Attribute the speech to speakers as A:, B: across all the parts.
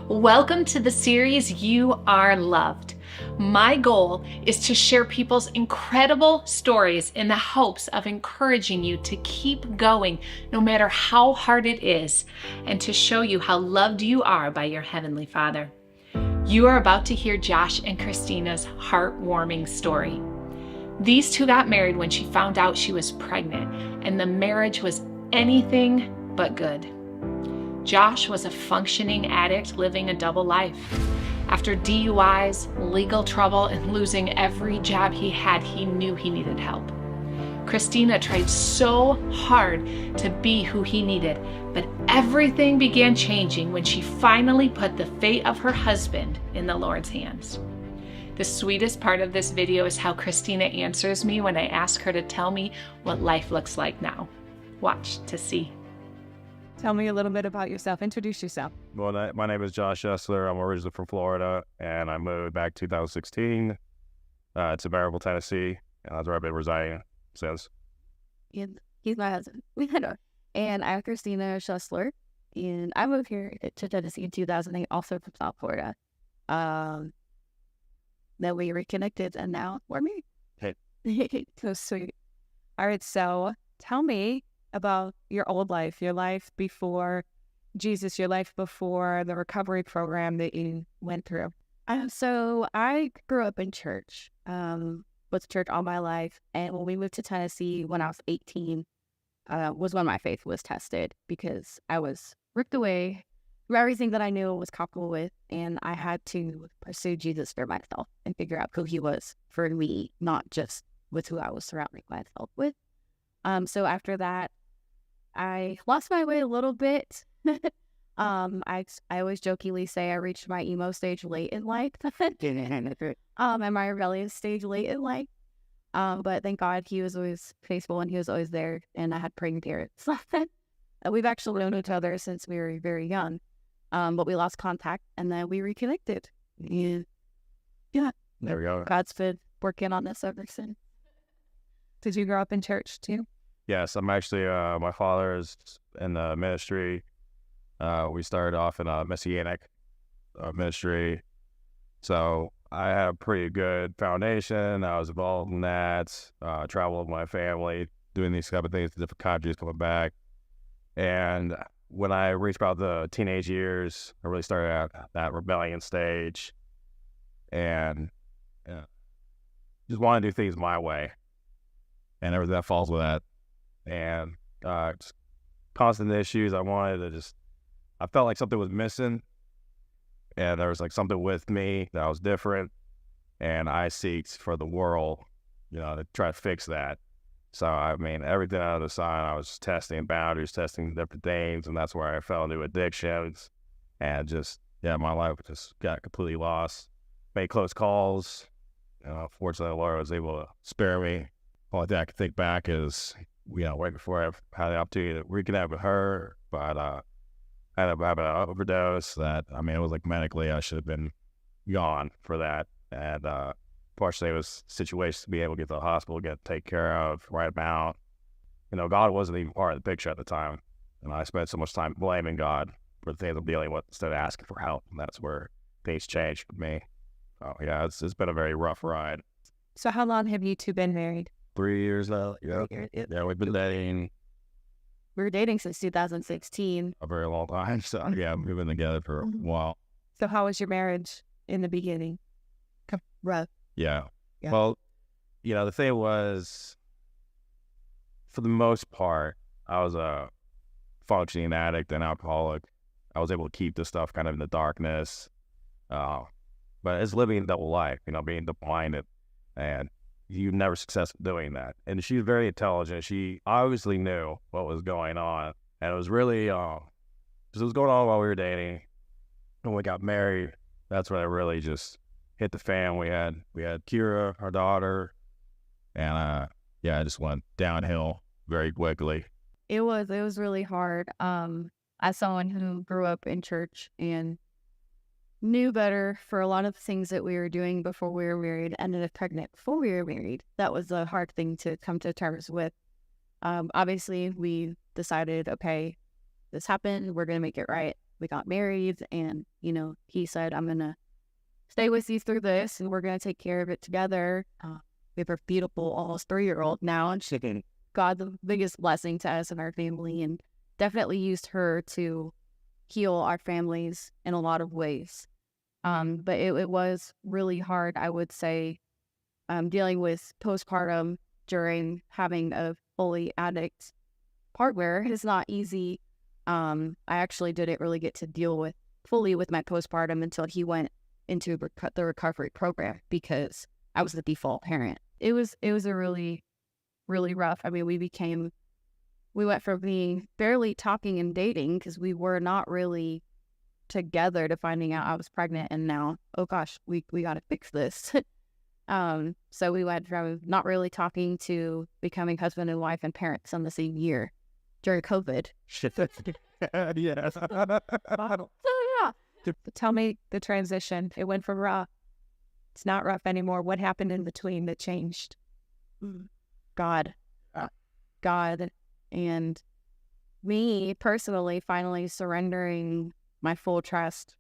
A: Welcome to the series You Are Loved. My goal is to share people's incredible stories in the hopes of encouraging you to keep going no matter how hard it is, and to show you how loved you are by your Heavenly Father. You are about to hear Josh and Christina's heartwarming story. These two got married when she found out she was pregnant, and the marriage was anything but good. Josh was a functioning addict living a double life. After DUIs, legal trouble, and losing every job he had, he knew he needed help. Christina tried so hard to be who he needed, but everything began changing when she finally put the fate of her husband in the Lord's hands. The sweetest part of this video is how Christina answers me when I ask her to tell me what life looks like now. Watch to see.
B: Tell me a little bit about yourself. Introduce yourself.
C: Well, my name is Josh Essler. I'm originally from Florida, and I moved back 2016 to Maryville, Tennessee, and that's where I've been residing since.
D: He's my husband. And I'm Christina Schussler, and I moved here to Tennessee in 2008, also from South Florida. Then we reconnected, and now we're married.
C: Hey.
B: So sweet. All right, so tell me about your old life, your life before Jesus, your life before the recovery program that you went through.
D: So I grew up in church, with church all my life. And when we moved to Tennessee when I was 18, was when my faith was tested, because I was ripped away from everything that I knew was comfortable with. And I had to pursue Jesus for myself and figure out who he was for me, not just with who I was surrounding myself with. So after that, I lost my way a little bit. I always jokingly say I reached my emo stage late in life, and my rebellious stage late in life. But thank God he was always faithful and he was always there, and I had praying parents. We've actually known each other since we were very young, but we lost contact and then we reconnected. And yeah,
C: There we go.
D: God's been working on this ever since.
B: Did you grow up in church too?
C: Yes, I'm actually, my father is in the ministry. We started off in a Messianic ministry, so I had a pretty good foundation. I was involved in that, traveled with my family, doing these type of things to different countries, coming back. And when I reached about the teenage years, I really started at that rebellion stage, and just want to do things my way, and everything that falls with that. And just constant issues. I felt like something was missing, and there was like something with me that was different, and I seeked for the world, to try to fix that. So, I mean, everything under the sun, I was testing boundaries, testing different things, and that's where I fell into addictions, and my life just got completely lost. Made close calls. Fortunately, the Lord was able to spare me. Only thing I can think back is, right before I had the opportunity to reconnect with her, but I ended up having an overdose that, it was like medically I should have been gone for that. And fortunately, it was a situation to be able to get to the hospital, get taken care of, right amount. God wasn't even part of the picture at the time. And I spent so much time blaming God for the things I'm dealing with instead of asking for help. And that's where things changed for me. So, yeah, it's been a very rough ride.
B: So how long have you two been married?
C: 3 years now. Yeah.
D: 3 years.
C: Yeah, we've been dating
D: We were dating since 2016.
C: a very long time. So, yeah, we've been together for a while.
B: So how was your marriage in the beginning?
D: Rough.
C: Yeah.
D: Yeah.
C: Well, the thing was, for the most part, I was a functioning addict and alcoholic. I was able to keep this stuff kind of in the darkness. But it's living a double life, being blinded, and you never successful doing that. And she was very intelligent. She obviously knew what was going on. And it was really, because it was going on while we were dating. When we got married, that's when it really just hit the fan. We had Kira, our daughter, and it just went downhill very quickly.
D: It was really hard. As someone who grew up in church and knew better for a lot of things that we were doing before we were married, ended up pregnant before we were married. That was a hard thing to come to terms with. Obviously, we decided, okay, this happened, we're going to make it right. we got married, and, you know, he said, I'm going to stay with you through this, and we're going to take care of it together. We have a beautiful, almost 3-year-old now, and she, God, the biggest blessing to us and our family, and definitely used her to heal our families in a lot of ways. But it was really hard, I would say, dealing with postpartum during having a fully addict partner is not easy. I actually didn't really get to deal with fully with my postpartum until he went into the recovery program, because I was the default parent. It was a really, really rough. I mean, we went from being barely talking and dating, because we were not really together, to finding out I was pregnant, and now, oh gosh, we got to fix this. So we went from not really talking to becoming husband and wife and parents in the same year during COVID.
C: Yes.
D: So yeah.
B: Tell me the transition. It went from rough. It's not rough anymore. What happened in between that changed?
D: God, and me personally finally surrendering my full trust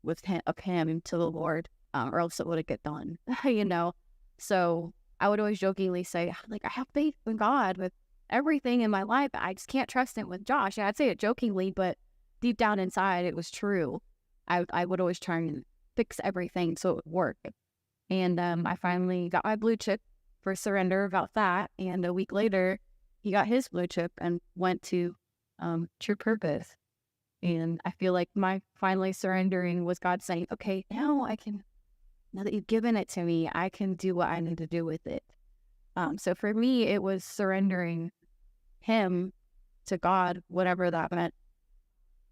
D: of him to the Lord, or else it wouldn't get done, you know? So I would always jokingly say, like, I have faith in God with everything in my life. I just can't trust him with Josh. And I'd say it jokingly, but deep down inside, it was true. I would always try and fix everything so it would work. And I finally got my blue chip for surrender about that. And a week later, he got his blue chip and went to True Purpose. And I feel like my finally surrendering was God saying, okay, now that you've given it to me, I can do what I need to do with it. So for me, it was surrendering him to God, whatever that meant,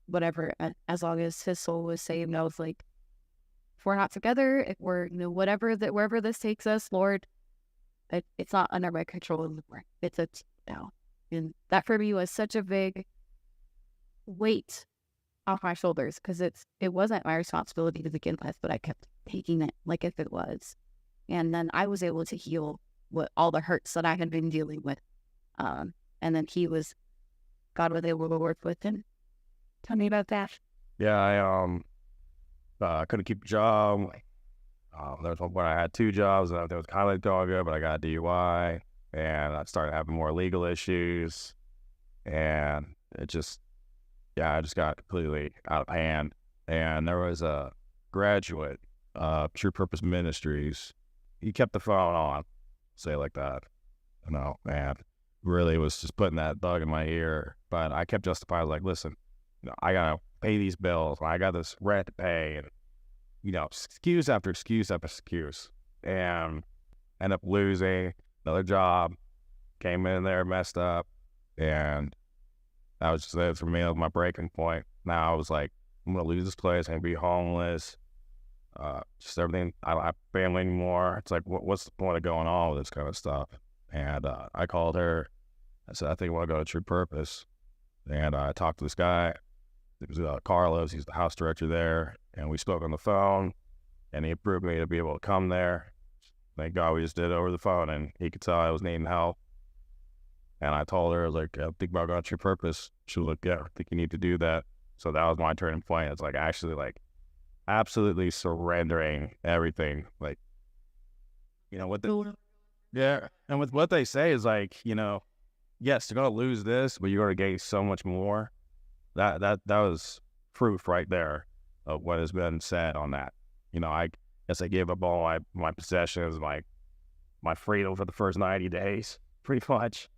D: whatever, as long as his soul was saved. And I was like, if we're not together, if we're, you know, wherever this takes us, Lord, it's not under my control anymore. It's now. And that for me was such a big weight off my shoulders, because it wasn't my responsibility to begin with, but I kept taking it like if it was. And then I was able to heal all the hurts that I had been dealing with. And then God was able to work with him. Tell me about that.
C: Yeah, I couldn't keep a job. There was one point I had 2 jobs, and it was kind of going good, but I got a DUI, and I started having more legal issues, and I just got completely out of hand. And there was a graduate of True Purpose Ministries. He kept the phone on, say it like that, you know, and really was just putting that bug in my ear. But I kept justifying, like, listen, you know, I gotta pay these bills, I got this rent to pay, and, you know, excuse after excuse after excuse, and end up losing another job, came in there, messed up, and that was just it for me. That was my breaking point. Now I was like, I'm gonna lose this place, I'm gonna be homeless, just everything. I don't have family anymore. It's like, what's the point of going on with this kind of stuff? And I called her. I said, I think I want to go to True Purpose. And I talked to this guy. It was Carlos. He's the house director there. And we spoke on the phone, and he approved me to be able to come there. Thank God we just did it over the phone, and he could tell I was needing help. And I told her, I was like, I think about going to True Purpose. She was like, yeah, I think you need to do that. So that was my turning point. It's like actually like absolutely surrendering everything. Like, you know, and with what they say is like, you know, yes, you're going to lose this, but you're going to gain so much more. That was proof right there of what has been said on that. You know, I guess I gave up all my possessions, my freedom for the first 90 days, pretty much.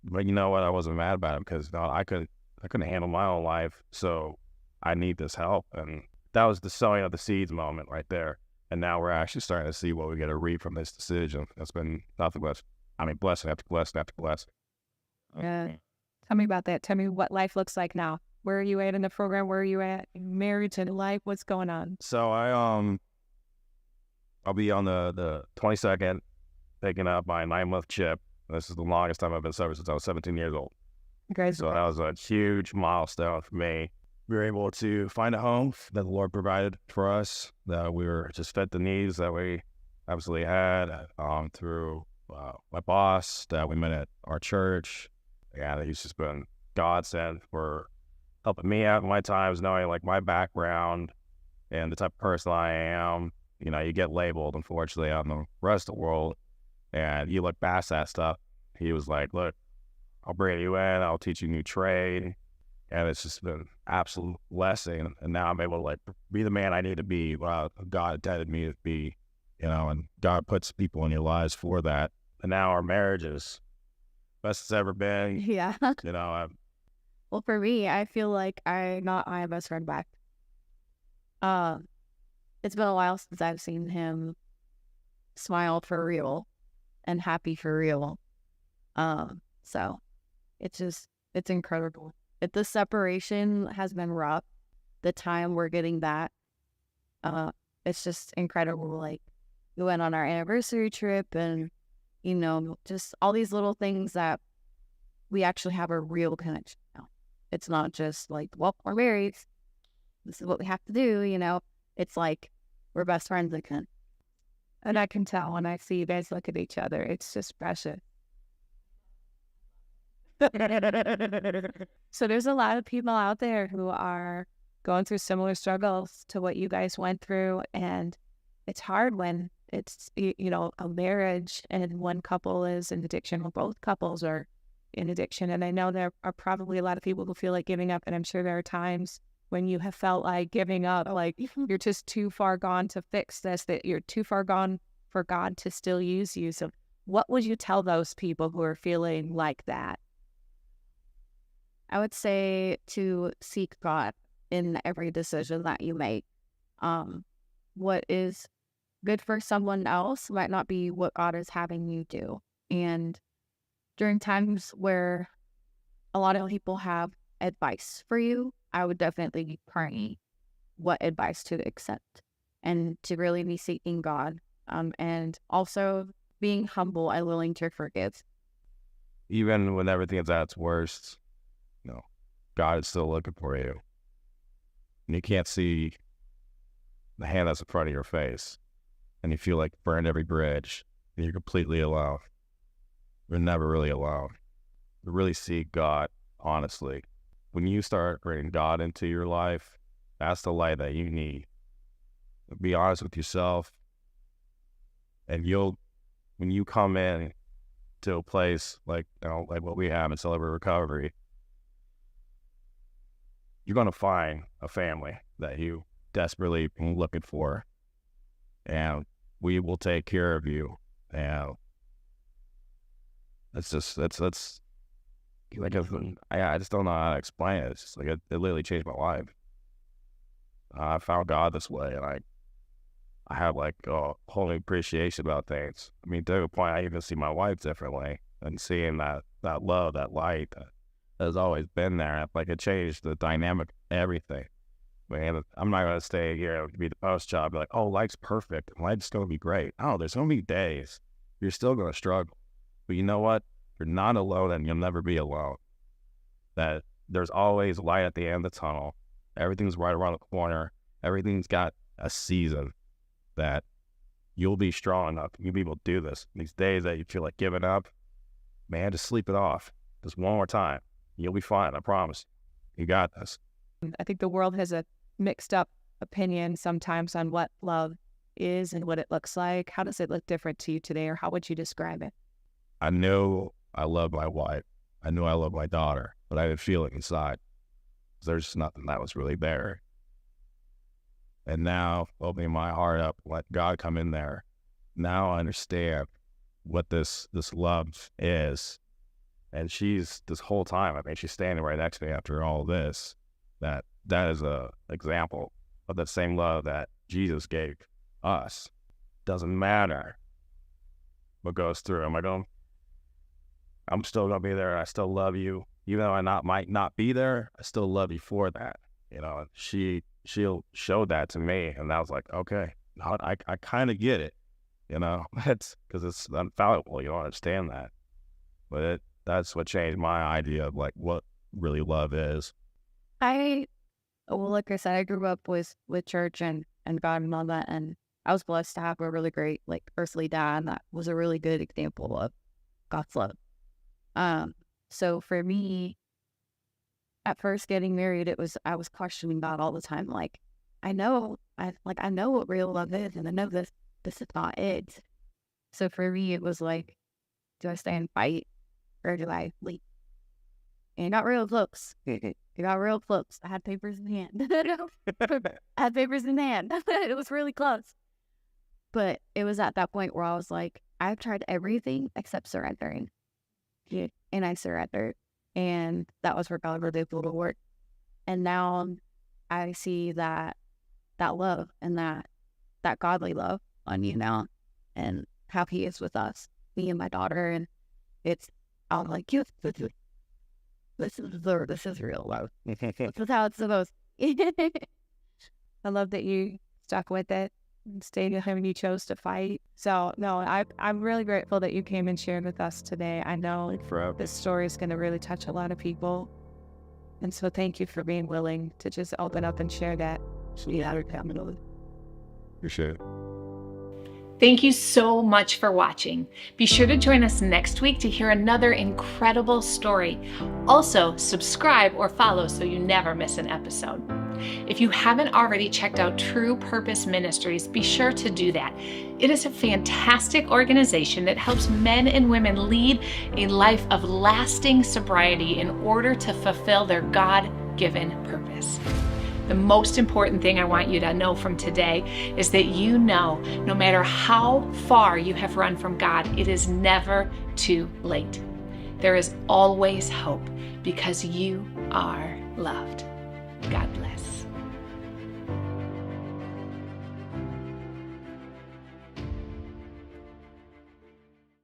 C: But you know what? I wasn't mad about it, because I couldn't handle my own life, so I need this help. And that was the sowing of the seeds moment right there. And now we're actually starting to see what we get to reap from this decision. It's been nothing but, blessing after blessing after blessing.
B: Yeah. Tell me about that. Tell me what life looks like now. Where are you at in the program? Where are you at in marriage and life? What's going on?
C: So I'll be on the 22nd picking up my 9-month chip. This is the longest time I've been sober since I was 17 years old. So that was a huge milestone for me. We were able to find a home that the Lord provided for us, that we were just fit the needs that we absolutely had through my boss that we met at our church. Yeah, he's just been godsend for helping me out in my times, knowing like my background and the type of person I am. You know, you get labeled, unfortunately, out in the rest of the world, and you look past that stuff. He was like, look, I'll bring you in, I'll teach you a new trade. And it's just been an absolute blessing. And now I'm able to like be the man I need to be, God intended me to be, you know, and God puts people in your lives for that. And now our marriage is best it's ever been.
D: Yeah.
C: You know,
D: Well, for me, I feel like I got my best friend back. It's been a while since I've seen him smile for real and happy for real. So it's incredible. The separation has been rough. The time we're getting back, it's just incredible. Like, we went on our anniversary trip, and you know, just all these little things that we actually have a real connection now. It's not just like, well, we're married, this is what we have to do, you know. It's like we're best friends again.
B: And I can tell when I see you guys look at each other, it's just precious. So there's a lot of people out there who are going through similar struggles to what you guys went through. And it's hard when it's, you know, a marriage and one couple is in addiction or both couples are in addiction. And I know there are probably a lot of people who feel like giving up. And I'm sure there are times when you have felt like giving up, like you're just too far gone to fix this, that you're too far gone for God to still use you. So what would you tell those people who are feeling like that?
D: I would say to seek God in every decision that you make. What is good for someone else might not be what God is having you do. And during times where a lot of people have advice for you, I would definitely be praying what advice to accept and to really be seeking God. And also being humble and willing to forgive.
C: even when everything's at its worst, you know, God is still looking for you. And you can't see the hand that's in front of your face. And you feel like burned every bridge. And you're completely alone. You're never really alone. You really see God, honestly. When you start bringing God into your life, that's the light that you need. Be honest with yourself. And when you come in to a place like, you know, like what we have in Celebrate Recovery, you're going to find a family that you desperately been looking for. And we will take care of you. And it's just, it's like, I just don't know how to explain it. It's just like, it literally changed my life. I found God this way, and I have like a whole new appreciation about things. I mean, to the point I even see my wife differently, and seeing that love, that light that has always been there. Like, it changed the dynamic of everything. Man, I'm not going to stay here to be the post job, be like, oh, life's perfect. Life's going to be great. Oh, there's going to be days you're still going to struggle. But you know what? You're not alone, and you'll never be alone. That there's always light at the end of the tunnel. Everything's right around the corner. Everything's got a season that you'll be strong enough. You'll be able to do this. These days that you feel like giving up, man, just sleep it off. Just one more time. You'll be fine. I promise. You got this.
B: I think the world has a mixed up opinion sometimes on what love is and what it looks like. How does it look different to you today, or how would you describe it?
C: I know I love my wife. I knew I love my daughter, but I didn't feel it inside. There's nothing that was really there. And now, opening my heart up, let God come in there. Now I understand what this love is. And she's, this whole time, I mean, she's standing right next to me after all this. That is a example of that same love that Jesus gave us. Doesn't matter what goes through. I'm still going to be there. I still love you. Even though I might not be there, I still love you for that. You know, she'll show that to me. And I was like, okay, I kind of get it. You know, it's because it's infallible. You don't understand that. But that's what changed my idea of like what really love is.
D: Like I said, I grew up with church and God and all that. And I was blessed to have a really great, like, earthly dad that was a really good example of God's love. So for me, at first getting married, I was questioning God all the time. Like, I know what real love is, and I know this is not it. So for me, it was like, do I stay and fight, or do I leave? And it got real close. It got real close. I had papers in hand. I had papers in hand. It was really close. But it was at that point where I was like, I've tried everything except surrendering. Yeah. And I surrendered. And that was where God really did the work. And now I see that love and that godly love on you now, and how he is with us, me and my daughter. And I'm like, yes, this is real love. This is how it's supposed to be.
B: I love that you stuck with it and stayed with him and you chose to fight. So, no, I'm really grateful that you came and shared with us today. I know this story is going to really touch a lot of people. And so thank you for being willing to just open up and share that.
C: Appreciate it.
A: Thank you so much for watching. Be sure to join us next week to hear another incredible story. Also, subscribe or follow so you never miss an episode. If you haven't already checked out True Purpose Ministries, be sure to do that. It is a fantastic organization that helps men and women lead a life of lasting sobriety in order to fulfill their God-given purpose. The most important thing I want you to know from today is that you know, no matter how far you have run from God, it is never too late. There is always hope because you are loved. God bless.